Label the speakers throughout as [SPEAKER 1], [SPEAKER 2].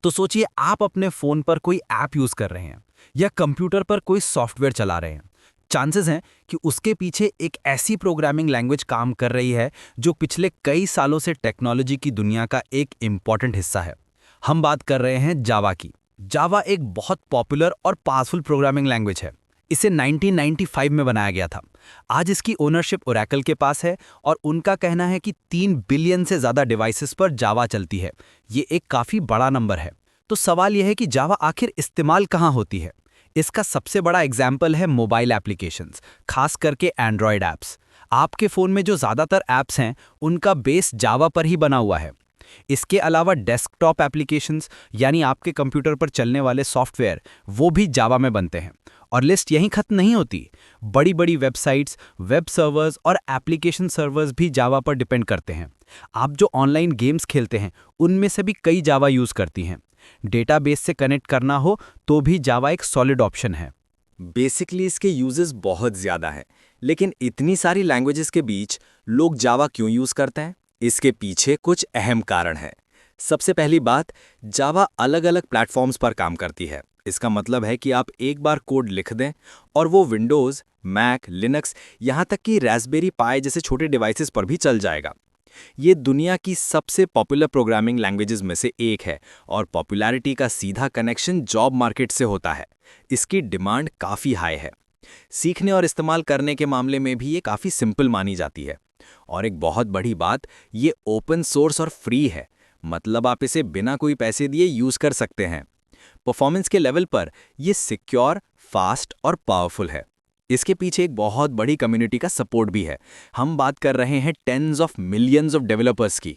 [SPEAKER 1] तो सोचिए आप अपने फ़ोन पर कोई ऐप यूज़ कर रहे हैं या कंप्यूटर पर कोई सॉफ्टवेयर चला रहे हैं। चांसेस हैं कि उसके पीछे एक ऐसी प्रोग्रामिंग लैंग्वेज काम कर रही है जो पिछले कई सालों से टेक्नोलॉजी की दुनिया का एक इम्पॉर्टेंट हिस्सा है। हम बात कर रहे हैं जावा की। जावा एक बहुत पॉपुलर और पावरफुल प्रोग्रामिंग लैंग्वेज है। इसे 1995 में बनाया गया था। आज इसकी ओनरशिप ओरेकल के पास है और उनका कहना है कि 3 बिलियन से ज़्यादा डिवाइसेस पर जावा चलती है। ये एक काफ़ी बड़ा नंबर है। तो सवाल यह है कि जावा आखिर इस्तेमाल कहाँ होती है? इसका सबसे बड़ा एग्जाम्पल है मोबाइल एप्लीकेशंस, खास करके एंड्रॉयड ऐप्स। आपके फ़ोन में जो ज़्यादातर ऐप्स हैं, उनका बेस जावा पर ही बना हुआ है। इसके अलावा डेस्कटॉप एप्लीकेशंस यानी आपके कंप्यूटर पर चलने वाले सॉफ्टवेयर, वो भी जावा में बनते हैं। और लिस्ट यहीं खत्म नहीं होती। बड़ी बड़ी वेबसाइट्स, वेब सर्वर्स और एप्लीकेशन सर्वर्स भी जावा पर डिपेंड करते हैं। आप जो ऑनलाइन गेम्स खेलते हैं, उनमें से भी कई जावा यूज़ करती हैं। डेटाबेस से कनेक्ट करना हो तो भी जावा एक सॉलिड ऑप्शन है।
[SPEAKER 2] बेसिकली इसके यूजेस बहुत ज़्यादा हैं, लेकिन इतनी सारी लैंग्वेजेस के बीच लोग जावा क्यों यूज़ करते हैं? इसके पीछे कुछ अहम कारण हैं। सबसे पहली बात, जावा अलग-अलग प्लेटफॉर्म्स पर काम करती है। इसका मतलब है कि आप एक बार कोड लिख दें और वो विंडोज़, मैक, लिनक्स, यहाँ तक कि रास्पबेरी पाई जैसे छोटे डिवाइसेस पर भी चल जाएगा। ये दुनिया की सबसे पॉपुलर प्रोग्रामिंग लैंग्वेजेस में से एक है और पॉपुलैरिटी का सीधा कनेक्शन जॉब मार्केट से होता है। इसकी डिमांड काफ़ी हाई है। सीखने और इस्तेमाल करने के मामले में भी ये काफ़ी सिंपल मानी जाती है। और एक बहुत बड़ी बात, ये ओपन सोर्स और फ्री है, मतलब आप इसे बिना कोई पैसे दिए यूज़ कर सकते हैं। परफॉर्मेंस के लेवल पर ये सिक्योर, फास्ट और पावरफुल है। इसके पीछे एक बहुत बड़ी कम्युनिटी का सपोर्ट भी है। हम बात कर रहे हैं tens of millions of developers की।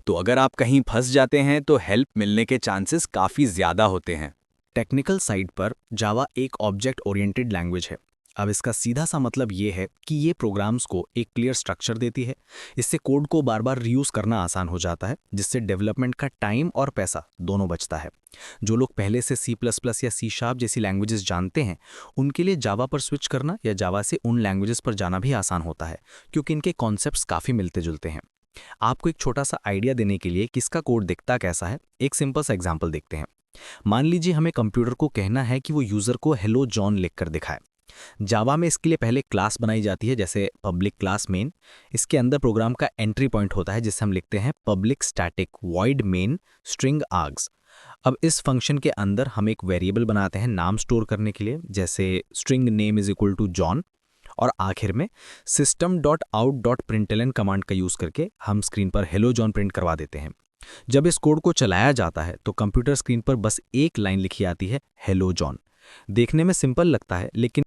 [SPEAKER 2] तो अगर आप कहीं फंस जाते हैं तो हेल्प मिलने के चांसेस काफ़ी ज़्यादा होते हैं।
[SPEAKER 3] टेक्निकल साइड पर जावा एक ऑब्जेक्ट ओरिएंटेड लैंग्वेज है। अब इसका सीधा सा मतलब ये है कि ये प्रोग्राम्स को एक क्लियर स्ट्रक्चर देती है। इससे कोड को बार बार रीयूज़ करना आसान हो जाता है, जिससे डेवलपमेंट का टाइम और पैसा दोनों बचता है। जो लोग पहले से C++ या C# जैसी लैंग्वेजेस जानते हैं, उनके लिए जावा पर स्विच करना या जावा से उन लैंग्वेजेस पर जाना भी आसान होता है, क्योंकि इनके कॉन्सेप्ट्स काफ़ी मिलते जुलते हैं। आपको एक छोटा सा आइडिया देने के लिए किसका कोड दिखता कैसा है, एक सिंपल सा एग्जाम्पल देखते हैं। मान लीजिए हमें कंप्यूटर को कहना है कि वो यूज़र को हेलो जॉन लिखकर दिखाए। जावा में इसके लिए पहले क्लास बनाई जाती है, जैसे पब्लिक क्लास मेन। इसके अंदर प्रोग्राम का एंट्री पॉइंट होता है, जिससे हम लिखते हैं public static void main string args. अब इस फंक्शन के अंदर हम एक वेरिएबल बनाते हैं नाम स्टोर करने के लिए, जैसे string name is equal to John. और आखिर में system.out.println कमांड का यूज़ करके हम स्क्रीन पर हेलो जॉन प्रिंट करवा देते हैं। जब इस कोड को चलाया जाता है तो कंप्यूटर स्क्रीन पर बस एक लाइन लिखी आती है, हेलो जॉन। देखने में सिंपल लगता है, लेकिन